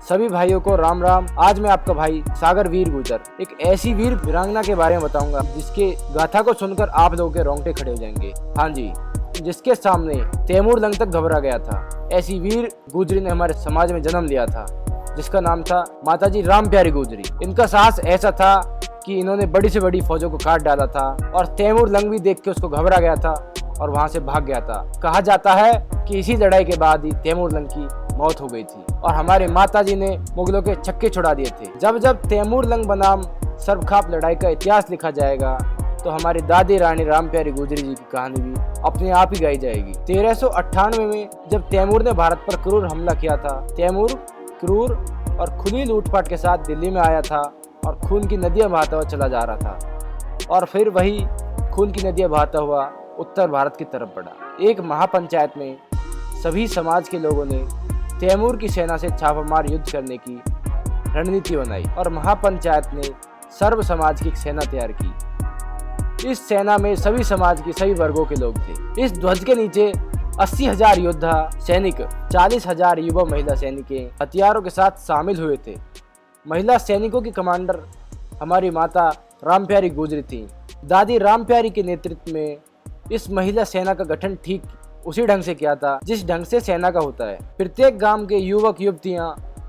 सभी भाइयों को राम राम। आज मैं आपका भाई सागर वीर गुर्जर एक ऐसी वीर वीरांगना के बारे में बताऊंगा जिसके गाथा को सुनकर आप लोगों के रोंगटे खड़े हो जाएंगे। हाँ जी, जिसके सामने तैमूर लंग तक घबरा गया था। ऐसी वीर गुजरी ने हमारे समाज में जन्म लिया था, जिसका नाम था माताजी राम प्यारी गुजरी। इनका साहस ऐसा था कि इन्होंने बड़ी से बड़ी फौजों को काट डाला था और तैमूर लंग भी देख के उसको घबरा गया था और वहां से भाग गया था। कहा जाता है कि इसी लड़ाई के बाद ही तैमूर लंग की मौत हो गई थी और हमारे माताजी ने मुगलों के छक्के छुड़ा दिए थे। जब जब तैमूर लंग बनाम सर्वखाप लड़ाई का इतिहास लिखा जाएगा तो हमारी दादी रानी राम प्यारी गुजरी जी की कहानी भी अपने आप ही गाई जाएगी। 1398 में जब तैमूर ने भारत पर क्रूर हमला किया था, तैमूर क्रूर और खुली लूटपाट के साथ दिल्ली में आया था और खून की नदियां बहाता हुआ चला जा रहा था और फिर वही खून की नदियां बहाता हुआ उत्तर भारत की तरफ बढ़ा। एक महापंचायत में सभी समाज के लोगों ने तैमूर की सेना से छापामार युद्ध करने की रणनीति बनाई और महापंचायत ने सर्व समाज की एक सेना तैयार की। इस सेना में सभी समाज के सभी वर्गों के लोग थे। इस ध्वज के नीचे 80,000 योद्धा सैनिक, 40,000 युवा महिला सैनिकें हथियारों के साथ शामिल हुए थे। महिला सैनिकों की कमांडर हमारी माता राम प्यारी गुजरी थी। दादी राम प्यारी के नेतृत्व में इस महिला सेना का गठन ठीक उसी ढंग से किया था जिस ढंग से सेना का होता है। प्रत्येक गांव के युवक युवतियां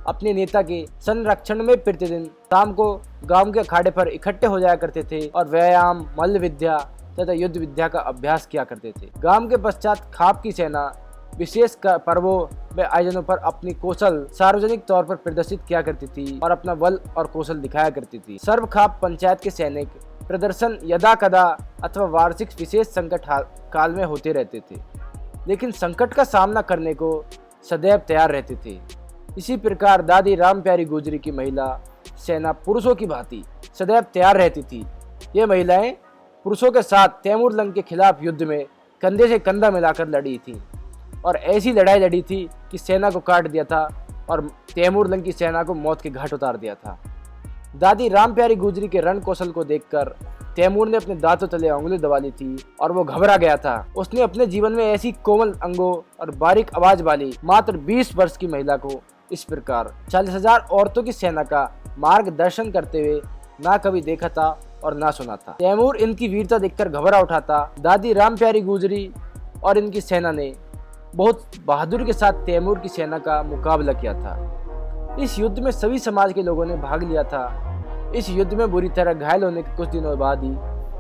अपने नेता के संरक्षण में प्रतिदिन शाम को गांव के अखाड़े पर इकट्ठे हो जाया करते थे और व्यायाम, मल्ल विद्या तथा युद्ध विद्या का अभ्यास किया करते थे। गांव के पश्चात खाप की सेना विशेष पर्वों व आयोजनों पर अपनी कौशल सार्वजनिक तौर पर प्रदर्शित किया करती थी और अपना बल और कौशल दिखाया करती थी। सर्व खाप पंचायत के सैनिक प्रदर्शन यदा कदा अथवा वार्षिक विशेष संकट काल में होते रहते थे, लेकिन संकट का सामना करने को सदैव तैयार रहते थे। इसी प्रकार दादी राम प्यारी गुजरी की महिला सेना पुरुषों की भांति सदैव तैयार रहती थी। ये महिलाएं पुरुषों के साथ तैमूर लंग के खिलाफ युद्ध में कंधे से कंधा मिलाकर लड़ी थी और ऐसी लड़ाई लड़ी थी कि सेना को काट दिया था और तैमूर लंग की सेना को मौत के घाट उतार दिया था। दादी राम प्यारी गुजरी के रण कौशल को देखकर तैमूर ने अपने दांतों तले उंगली दबा ली थी और वो घबरा गया था। उसने अपने जीवन में ऐसी कोमल अंगों और बारीक आवाज वाली मात्र 20 वर्ष की महिला को इस प्रकार 40,000 औरतों की सेना का मार्गदर्शन करते हुए ना कभी देखा था और ना सुना था। तैमूर इनकी वीरता देखकर घबरा उठा था। दादी राम प्यारी गुजरी और इनकी सेना ने बहुत बहादुरी के साथ तैमूर की सेना का मुकाबला किया था। इस युद्ध में सभी समाज के लोगों ने भाग लिया था। इस युद्ध में बुरी तरह घायल होने के कुछ दिनों बाद ही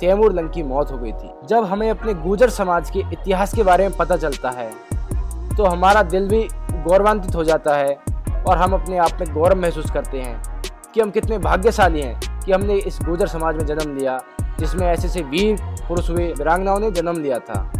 तैमूर लंग की मौत हो गई थी। जब हमें अपने गुर्जर समाज के इतिहास के बारे में पता चलता है तो हमारा दिल भी गौरवान्वित हो जाता है और हम अपने आप में गौरव महसूस करते हैं कि हम कितने भाग्यशाली हैं कि हमने इस गुर्जर समाज में जन्म लिया जिसमें ऐसे वीर पुरुष हुए, वीरांगनाओं ने जन्म लिया था।